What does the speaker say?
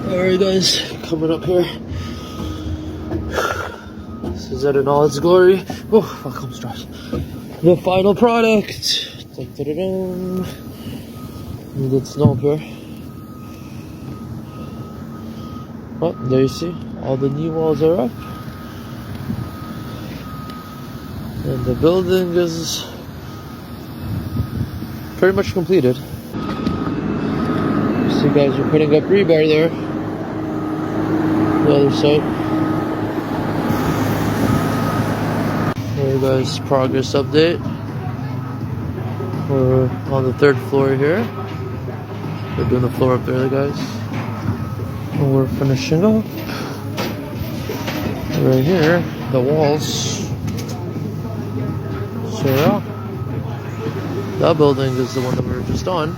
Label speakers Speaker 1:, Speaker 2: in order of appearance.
Speaker 1: Alright guys, coming up here. This is it in all its glory. Oh, fuck, I'm stressed. The final product. Dun, dun, dun, dun. Needed snow up here. Oh, there you see. All the knee walls are up. And the building is pretty much completed. See guys, we're putting up rebar there. The other side. There guys, progress update. We're on the 3rd floor here. We're doing the floor up there guys. And we're finishing up. Right here, the walls. So yeah, that building is the one that we were just on.